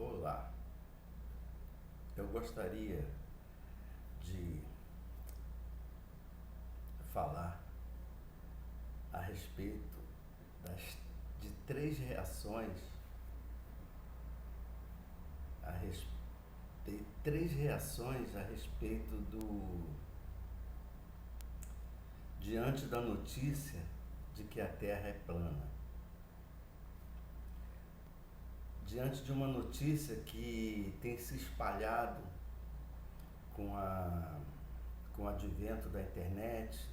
Olá, eu gostaria de falar a respeito de três reações, três reações a respeito diante da notícia de que a Terra é plana. Diante de uma notícia que tem se espalhado com o advento da internet,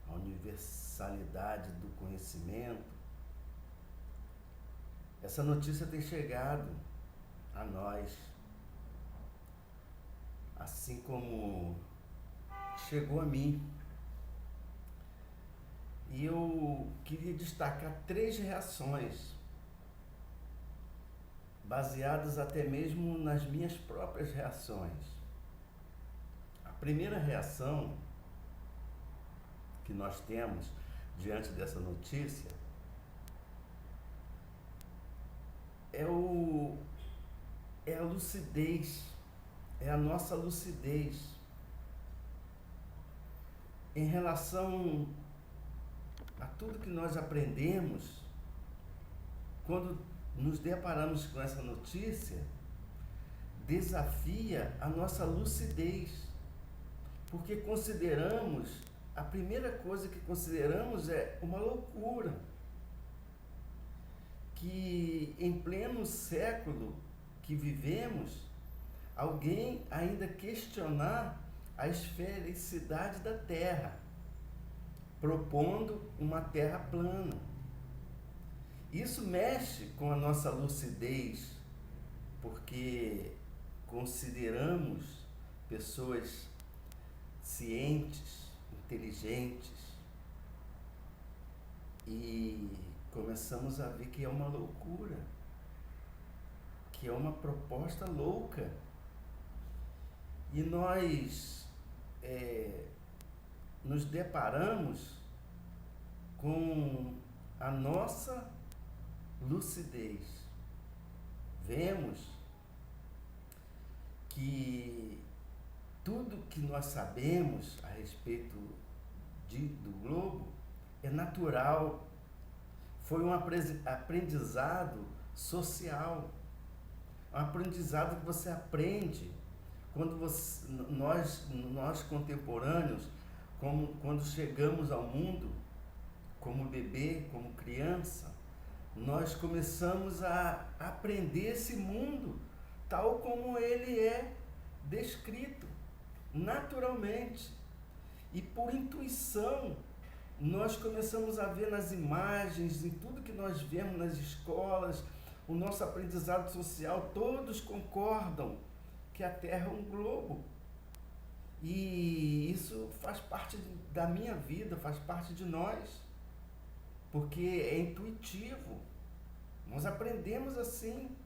a universalidade do conhecimento, essa notícia tem chegado a nós, assim como chegou a mim. E eu queria destacar três reações, baseadas até mesmo nas minhas próprias reações. A primeira reação que nós temos diante dessa notícia é a lucidez, é a nossa lucidez em relação a tudo que nós aprendemos. Quando nos deparamos com essa notícia, desafia a nossa lucidez, porque a primeira coisa que consideramos é uma loucura, que em pleno século que vivemos, alguém ainda questionar a esfericidade da Terra, propondo uma Terra plana. Isso mexe com a nossa lucidez, porque consideramos pessoas cientes, inteligentes, e começamos a ver que é uma loucura, que é uma proposta louca. E nós nos deparamos com a nossa lucidez. Vemos que tudo que nós sabemos a respeito do globo é natural, foi um aprendizado social, um aprendizado que você aprende quando nós contemporâneos, quando chegamos ao mundo, como bebê, como criança, nós começamos a aprender esse mundo tal como ele é descrito, naturalmente. E por intuição, nós começamos a ver nas imagens, em tudo que nós vemos nas escolas, o nosso aprendizado social, todos concordam que a Terra é um globo. E isso faz parte da minha vida, faz parte de nós, porque é intuitivo. Nós aprendemos assim.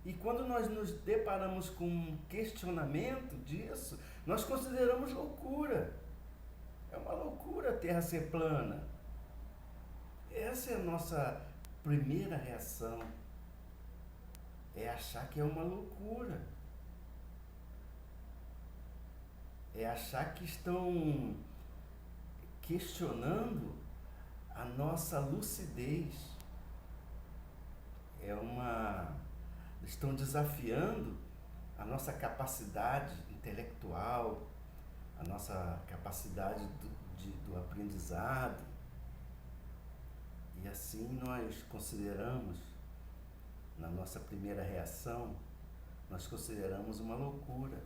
E quando nós nos deparamos com um questionamento disso, nós consideramos loucura. É uma loucura a Terra ser plana. Essa é a nossa primeira reação. É achar que é uma loucura. É achar que estão questionando a nossa lucidez. Estão desafiando a nossa capacidade intelectual, a nossa capacidade do aprendizado. E assim nós consideramos, na nossa primeira reação, nós consideramos uma loucura.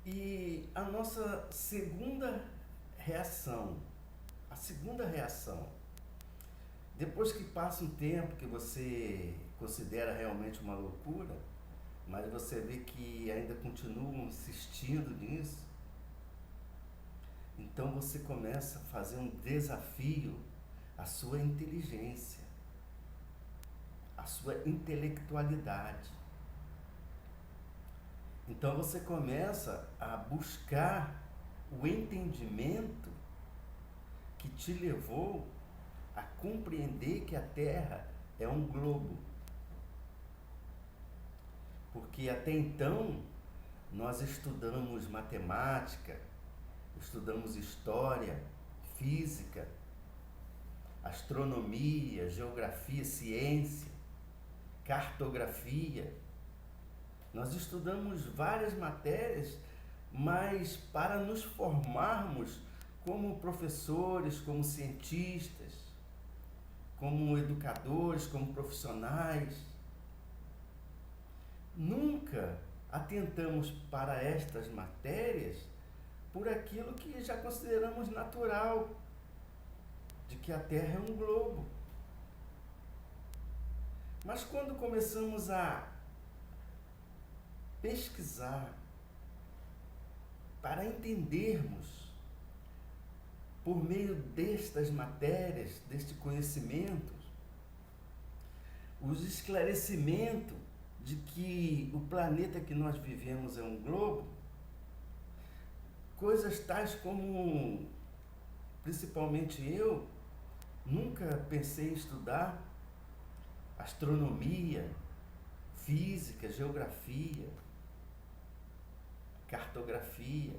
E a nossa segunda reação, depois que passa um tempo que você considera realmente uma loucura, mas você vê que ainda continuam insistindo nisso, então você começa a fazer um desafio à sua inteligência, à sua intelectualidade. Então você começa a buscar o entendimento que te levou a compreender que a Terra é um globo. Porque até então nós estudamos matemática, estudamos história, física, astronomia, geografia, ciência, cartografia. Nós estudamos várias matérias, mas para nos formarmos como professores, como cientistas, como educadores, como profissionais, nunca atentamos para estas matérias por aquilo que já consideramos natural, de que a Terra é um globo. Mas quando começamos a pesquisar para entendermos, por meio destas matérias, deste conhecimento, os esclarecimentos de que o planeta que nós vivemos é um globo, coisas tais como, principalmente eu, nunca pensei em estudar astronomia, física, geografia, cartografia,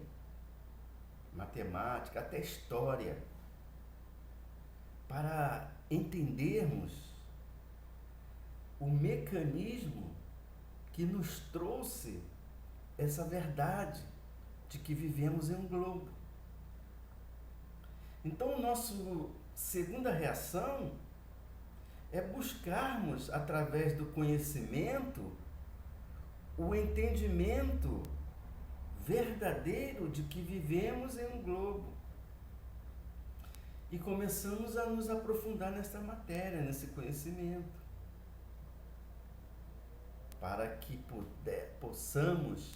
matemática, até história, para entendermos o mecanismo que nos trouxe essa verdade de que vivemos em um globo. Então, nossa segunda reação é buscarmos, através do conhecimento, o entendimento verdadeiro de que vivemos em um globo. E começamos a nos aprofundar nessa matéria, nesse conhecimento, para que possamos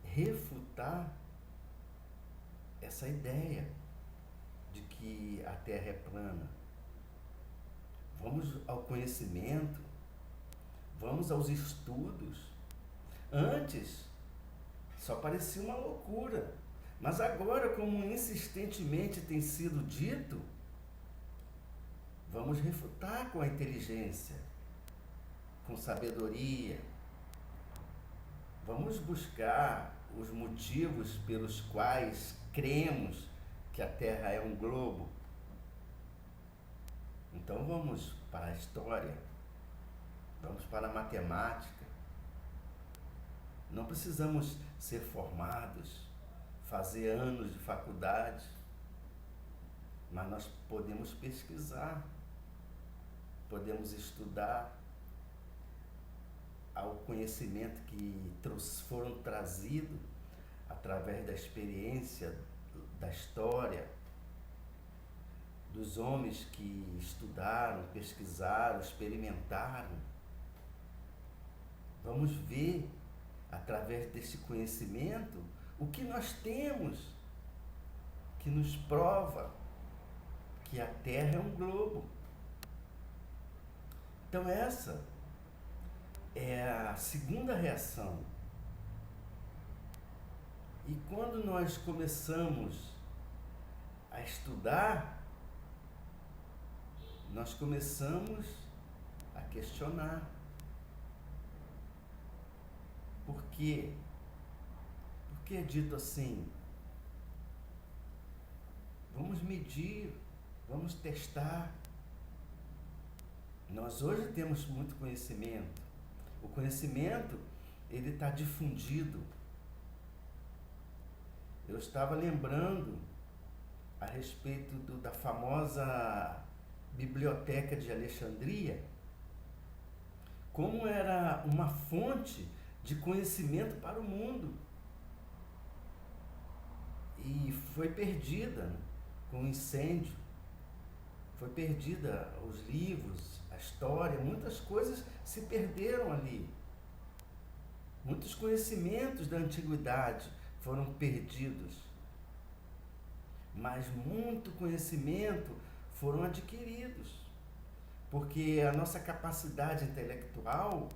refutar essa ideia de que a Terra é plana. Vamos ao conhecimento, vamos aos estudos. Antes, só parecia uma loucura, mas agora, como insistentemente tem sido dito, vamos refutar com a inteligência, com sabedoria. Vamos buscar os motivos pelos quais cremos que a Terra é um globo. Então vamos para a história, vamos para a matemática. Não precisamos ser formados, fazer anos de faculdade, mas nós podemos pesquisar, podemos estudar ao conhecimento que foram trazidos através da experiência, da história, dos homens que estudaram, pesquisaram, experimentaram. Vamos ver, através desse conhecimento, o que nós temos, que nos prova que a Terra é um globo. Então essa é a segunda reação. E quando nós começamos a estudar, nós começamos a questionar. Por quê? Porque é dito assim: vamos medir, vamos testar. Nós hoje temos muito conhecimento. O conhecimento, ele está difundido. Eu estava lembrando a respeito da famosa Biblioteca de Alexandria, como era uma fonte de conhecimento para o mundo. E foi perdida com o incêndio, foi perdida os livros, a história, muitas coisas se perderam ali. Muitos conhecimentos da antiguidade foram perdidos, mas muito conhecimento foram adquiridos, porque a nossa capacidade intelectual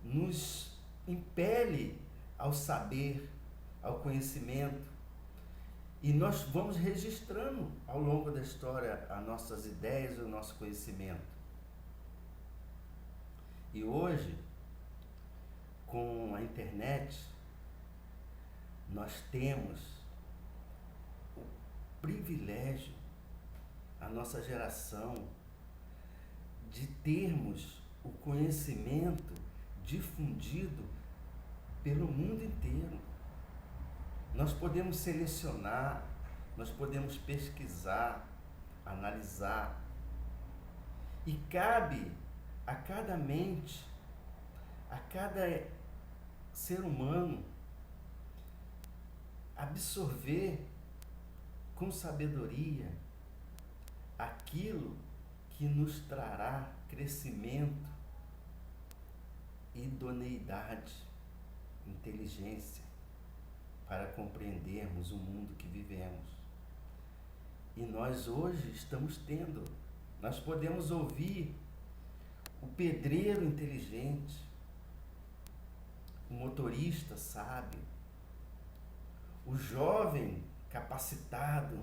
nos impele ao saber, ao conhecimento, e nós vamos registrando ao longo da história as nossas ideias e o nosso conhecimento. E hoje, com a internet, nós temos o privilégio, a nossa geração, de termos o conhecimento difundido pelo mundo inteiro. Nós podemos selecionar, nós podemos pesquisar, analisar, e cabe a cada mente, a cada ser humano, absorver com sabedoria aquilo que nos trará crescimento, idoneidade, inteligência para compreendermos o mundo que vivemos. E nós hoje estamos tendo, nós podemos ouvir o pedreiro inteligente, o motorista sábio, o jovem capacitado.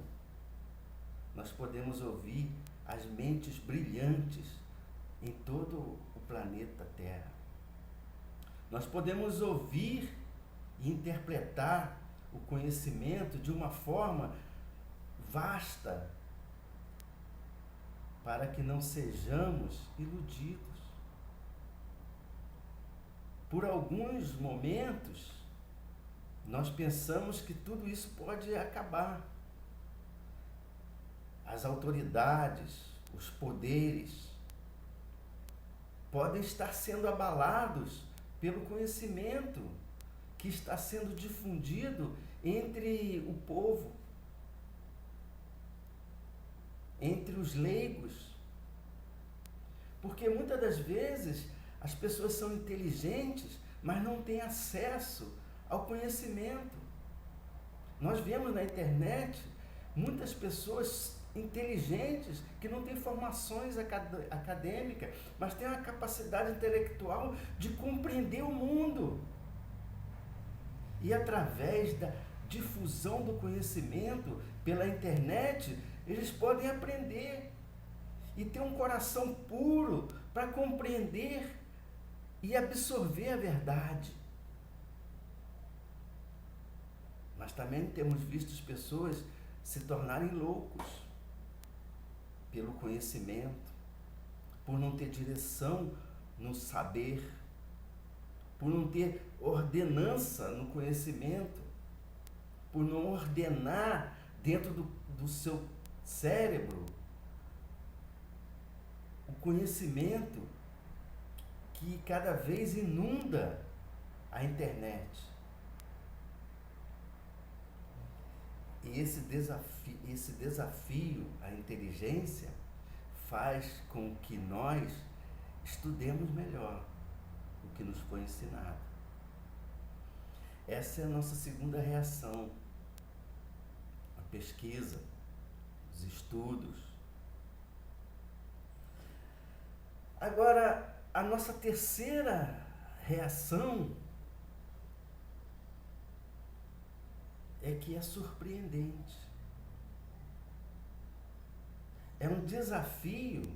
Nós podemos ouvir as mentes brilhantes em todo o planeta Terra. Nós podemos ouvir e interpretar o conhecimento de uma forma vasta, para que não sejamos iludidos. Por alguns momentos, nós pensamos que tudo isso pode acabar. As autoridades, os poderes, podem estar sendo abalados pelo conhecimento que está sendo difundido entre o povo, entre os leigos. Porque muitas das vezes as pessoas são inteligentes, mas não têm acesso ao conhecimento. Nós vemos na internet muitas pessoas inteligentes que não têm formações acadêmicas, mas têm a capacidade intelectual de compreender o mundo. E através da difusão do conhecimento pela internet, eles podem aprender e ter um coração puro para compreender e absorver a verdade. Mas também temos visto as pessoas se tornarem loucos pelo conhecimento, por não ter direção no saber, por não ter ordenança no conhecimento, por não ordenar dentro do seu cérebro o conhecimento que cada vez inunda a internet. E esse desafio à inteligência faz com que nós estudemos melhor o que nos foi ensinado. Essa é a nossa segunda reação: a pesquisa, os estudos. Agora, a nossa terceira reação é que é surpreendente. É um desafio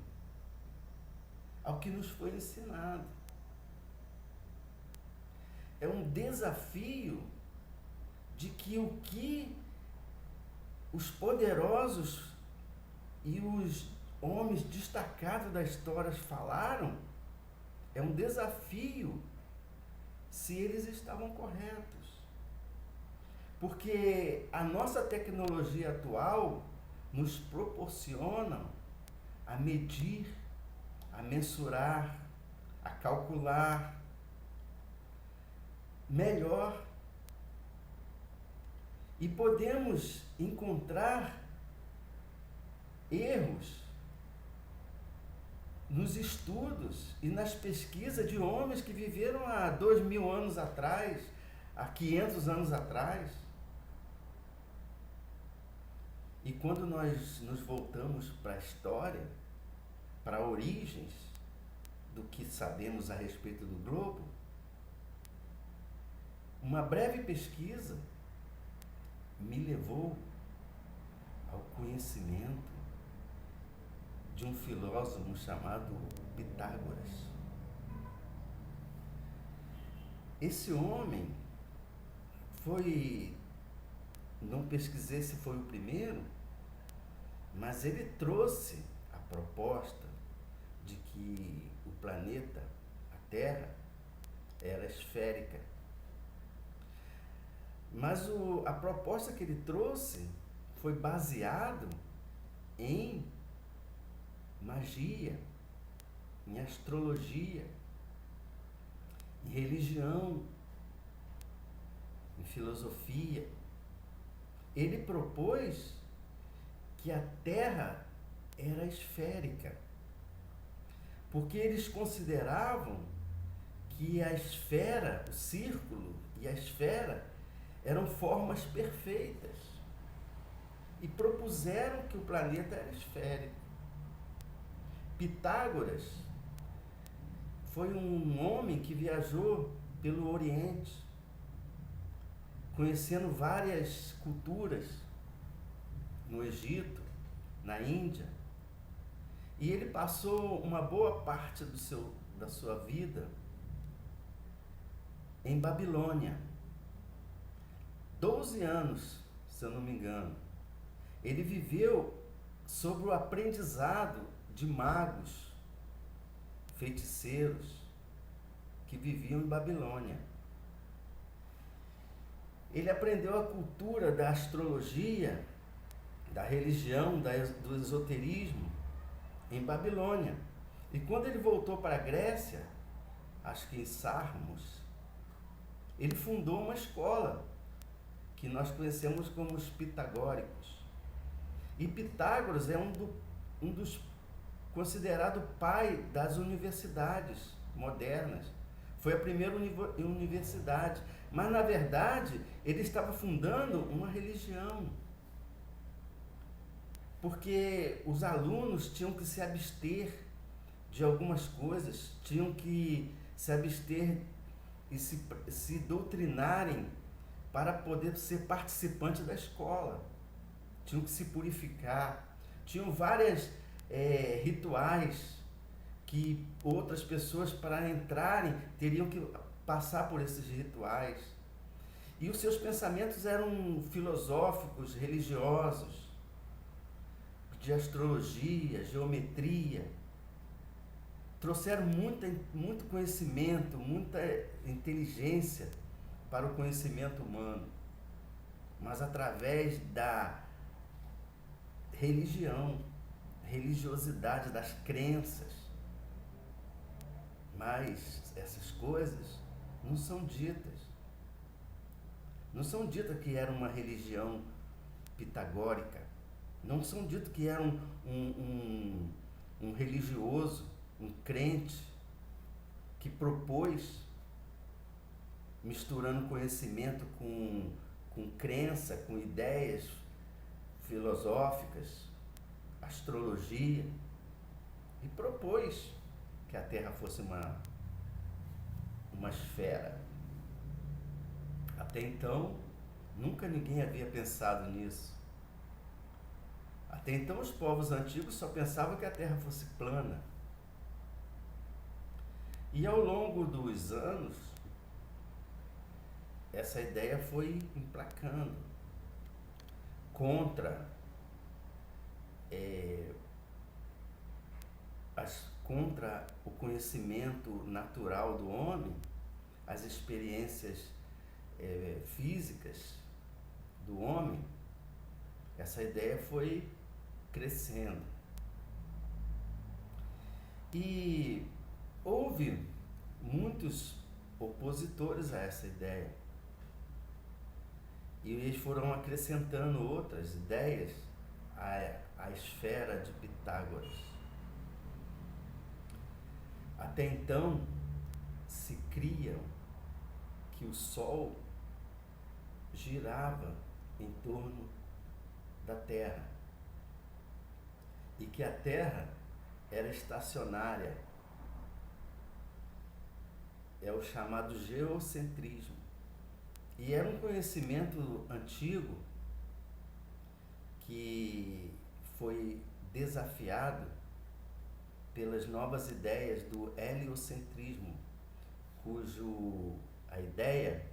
ao que nos foi ensinado. É um desafio de que o que os poderosos e os homens destacados da história falaram, é um desafio se eles estavam corretos. Porque a nossa tecnologia atual nos proporciona a medir, a mensurar, a calcular melhor. E podemos encontrar erros nos estudos e nas pesquisas de homens que viveram há 2000 anos atrás, há 500 anos atrás. E quando nós nos voltamos para a história, para origens do que sabemos a respeito do globo, uma breve pesquisa me levou ao conhecimento de um filósofo chamado Pitágoras. Esse homem foi, não pesquisei se foi o primeiro, mas ele trouxe a proposta de que o planeta, a Terra, era esférica. Mas a proposta que ele trouxe foi baseado em magia, em astrologia, em religião, em filosofia. Ele propôs que a Terra era esférica, porque eles consideravam que a esfera, o círculo e a esfera eram formas perfeitas e propuseram que o planeta era esférico. Pitágoras foi um homem que viajou pelo Oriente, conhecendo várias culturas no Egito, na Índia, e ele passou uma boa parte da sua vida em Babilônia. 12 anos, se eu não me engano. Ele viveu sob o aprendizado de magos, feiticeiros, que viviam em Babilônia. Ele aprendeu a cultura da astrologia, da religião, do esoterismo em Babilônia. E quando ele voltou para a Grécia, acho que em Samos, ele fundou uma escola que nós conhecemos como os pitagóricos. E Pitágoras é um dos considerado pai das universidades modernas. Foi a primeira universidade. Mas, na verdade, ele estava fundando uma religião. Porque os alunos tinham que se abster de algumas coisas, tinham que se abster e se doutrinarem para poder ser participante da escola. Tinham que se purificar. Tinham vários rituais que outras pessoas, para entrarem, teriam que passar por esses rituais. E os seus pensamentos eram filosóficos, religiosos, de astrologia, geometria. Trouxeram muito conhecimento, muita inteligência para o conhecimento humano, mas através da religiosidade, das crenças. Mas essas coisas não são ditas. Não são ditas que era uma religião pitagórica. Não são ditas que era um religioso, um crente, que propôs, misturando conhecimento com crença, com ideias filosóficas, astrologia, e propôs que a Terra fosse uma esfera. Até então, nunca ninguém havia pensado nisso. Até então, os povos antigos só pensavam que a Terra fosse plana. E ao longo dos anos, essa ideia foi emplacando contra contra o conhecimento natural do homem, as experiências físicas do homem. Essa ideia foi crescendo. E houve muitos opositores a essa ideia. E eles foram acrescentando outras ideias à esfera de Pitágoras. Até então, se cria que o Sol girava em torno da Terra e que a Terra era estacionária. É o chamado geocentrismo. E era um conhecimento antigo que foi desafiado pelas novas ideias do heliocentrismo, cujo A ideia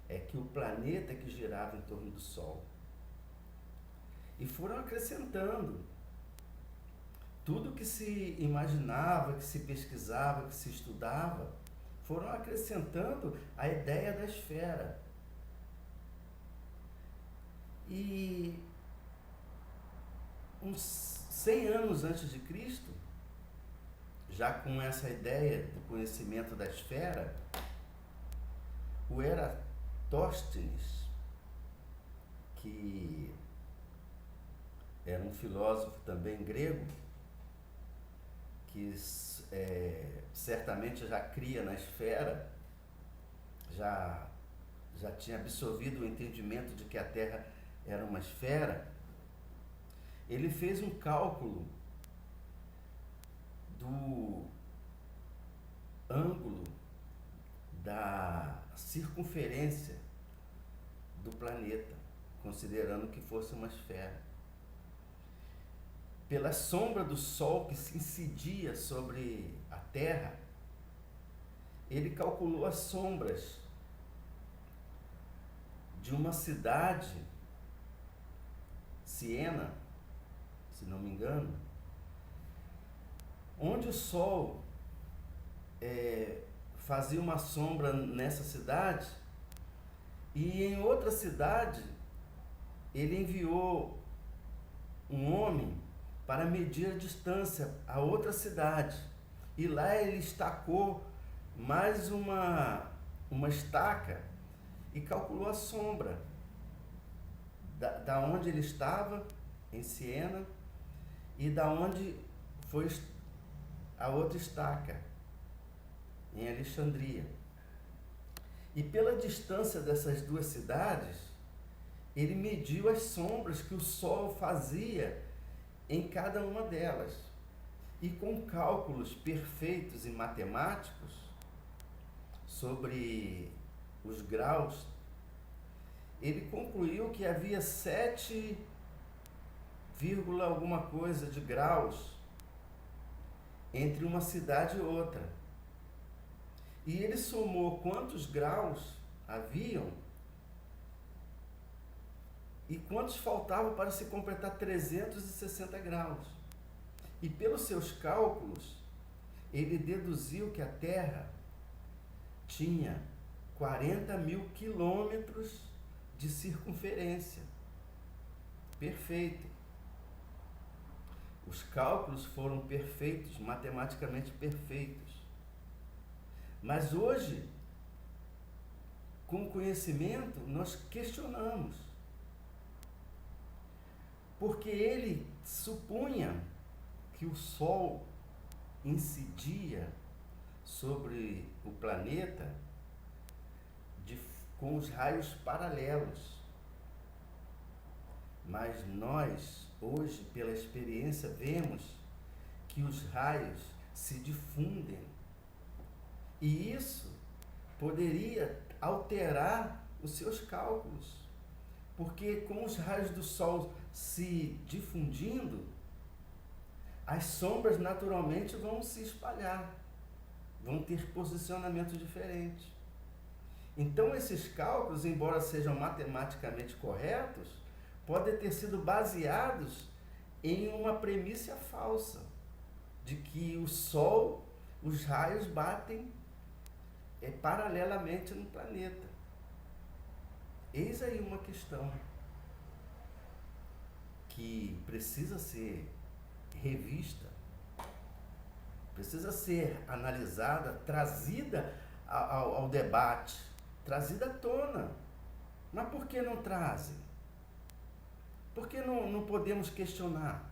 é que o planeta é que girava em torno do Sol. E foram acrescentando tudo que se imaginava, que se pesquisava, que se estudava, foram acrescentando a ideia da esfera. E uns 100 anos antes de Cristo, já com essa ideia do conhecimento da esfera, o Eratóstenes, que era um filósofo também grego, que certamente já cria na esfera, já tinha absorvido o entendimento de que a Terra era uma esfera, ele fez um cálculo do ângulo da circunferência do planeta, considerando que fosse uma esfera. Pela sombra do Sol que se incidia sobre a Terra, ele calculou as sombras de uma cidade, Siena, se não me engano, onde o Sol fazia uma sombra nessa cidade, e em outra cidade ele enviou um homem para medir a distância a outra cidade, e lá ele estacou mais uma estaca e calculou a sombra da onde ele estava, em Siena, e da onde foi a outra estaca, em Alexandria. E pela distância dessas duas cidades, ele mediu as sombras que o Sol fazia em cada uma delas. E com cálculos perfeitos e matemáticos sobre os graus, ele concluiu que havia 7, alguma coisa de graus entre uma cidade e outra. E ele somou quantos graus haviam e quantos faltavam para se completar 360 graus. E pelos seus cálculos, ele deduziu que a Terra tinha 40 mil quilômetros de circunferência. Perfeito. Os cálculos foram perfeitos, matematicamente perfeitos. Mas hoje, com o conhecimento, nós questionamos. Porque ele supunha que o Sol incidia sobre o planeta com os raios paralelos. Mas nós, hoje, pela experiência, vemos que os raios se difundem. E isso poderia alterar os seus cálculos. Porque com os raios do Sol se difundindo, as sombras naturalmente vão se espalhar, vão ter posicionamento diferente. Então esses cálculos, embora sejam matematicamente corretos, podem ter sido baseados em uma premissa falsa, de que o Sol, os raios batem paralelamente no planeta. Eis aí uma questão que precisa ser revista, precisa ser analisada, trazida ao debate, trazida à tona. Mas por que não trazem? Por que não podemos questionar?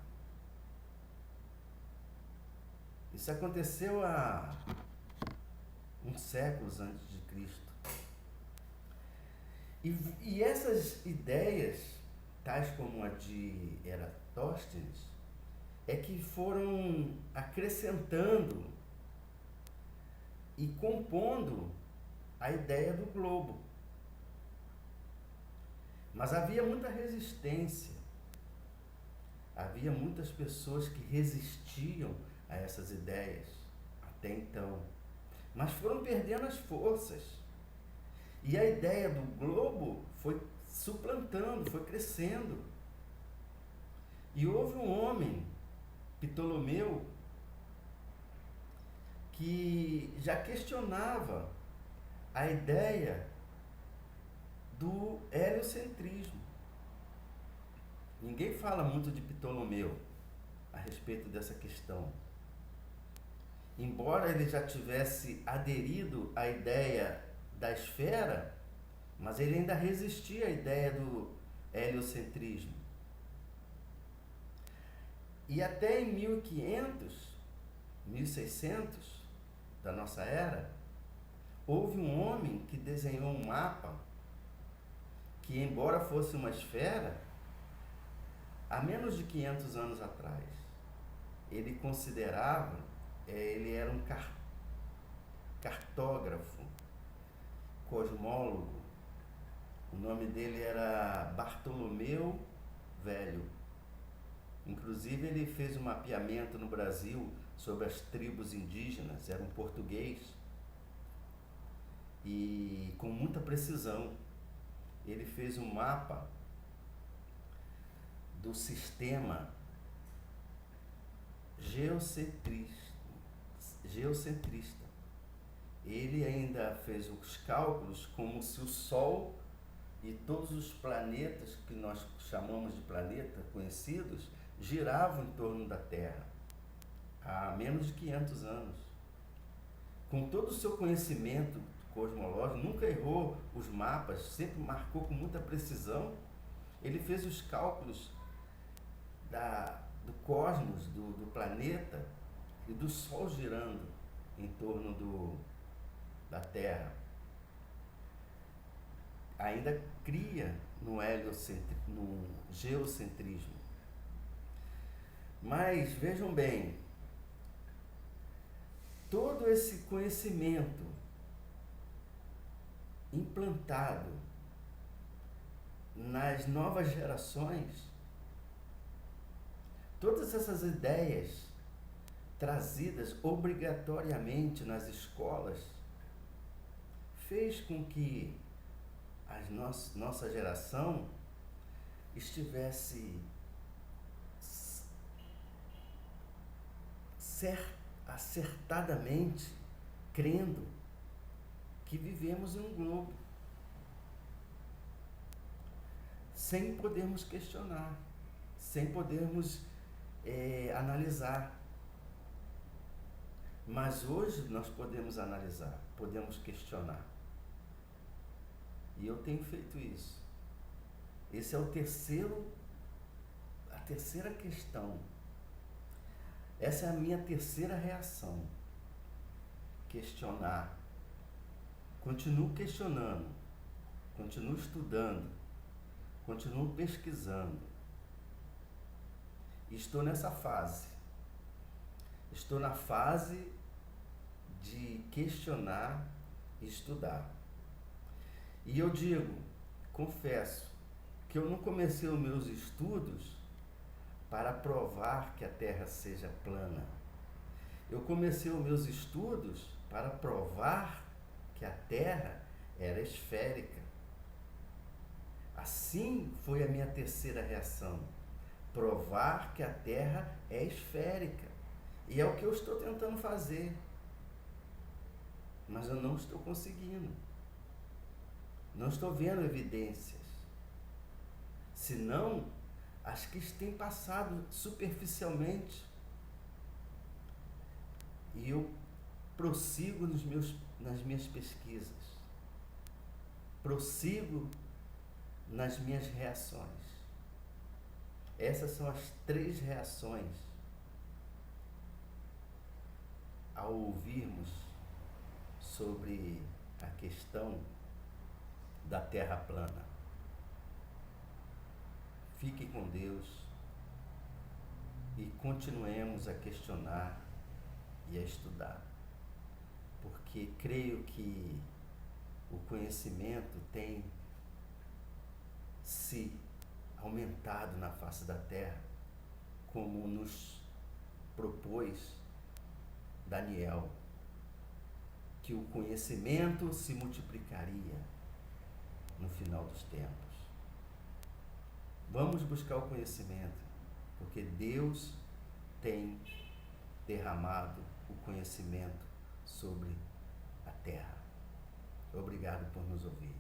Isso aconteceu há uns séculos antes de Cristo. E essas ideias, tais como a de Eratóstenes, é que foram acrescentando e compondo a ideia do globo. Mas havia muita resistência, havia muitas pessoas que resistiam a essas ideias até então, mas foram perdendo as forças. E a ideia do globo foi suplantando, foi crescendo. E houve um homem, Ptolomeu, que já questionava a ideia do heliocentrismo. Ninguém fala muito de Ptolomeu a respeito dessa questão. Embora ele já tivesse aderido à ideia da esfera, mas ele ainda resistia à ideia do heliocentrismo. E até em 1500, 1600 da nossa era, houve um homem que desenhou um mapa que, embora fosse uma esfera, há menos de 500 anos atrás, ele considerava, ele era um cartógrafo, cosmólogo. O nome dele era Bartolomeu Velho. Inclusive, ele fez um mapeamento no Brasil sobre as tribos indígenas, era um português, e com muita precisão. Ele fez um mapa do sistema geocentrista. Ele ainda fez os cálculos como se o Sol e todos os planetas que nós chamamos de planeta conhecidos giravam em torno da Terra há menos de 500 anos. Com todo o seu conhecimento cosmológico, nunca errou os mapas, sempre marcou com muita precisão. Ele fez os cálculos do cosmos, do planeta e do Sol girando em torno da Terra. Ainda cria no geocentrismo. Mas vejam bem, todo esse conhecimento implantado nas novas gerações, todas essas ideias trazidas obrigatoriamente nas escolas, fez com que a nossa geração estivesse acertadamente crendo que vivemos em um globo, sem podermos questionar, sem podermos analisar. Mas hoje nós podemos analisar, podemos questionar. E eu tenho feito isso. Esse é a terceira questão. Essa é a minha terceira reação. Questionar. Continuo questionando, continuo estudando, continuo pesquisando. Estou nessa fase. Estou na fase de questionar e estudar. E eu digo, confesso, que eu não comecei os meus estudos para provar que a Terra seja plana. Eu comecei os meus estudos para provar que a Terra era esférica. Assim foi a minha terceira reação. Provar que a Terra é esférica. E é o que eu estou tentando fazer. Mas eu não estou conseguindo. Não estou vendo evidências. Senão, as que têm passado superficialmente. E eu prossigo nas minhas pesquisas. Prossigo nas minhas reações. Essas são as 3 reações ao ouvirmos sobre a questão da Terra plana. Fique com Deus e continuemos a questionar e a estudar, porque creio que o conhecimento tem se aumentado na face da Terra, como nos propôs Daniel, que o conhecimento se multiplicaria final dos tempos. Vamos buscar o conhecimento, porque Deus tem derramado o conhecimento sobre a terra. Obrigado por nos ouvir.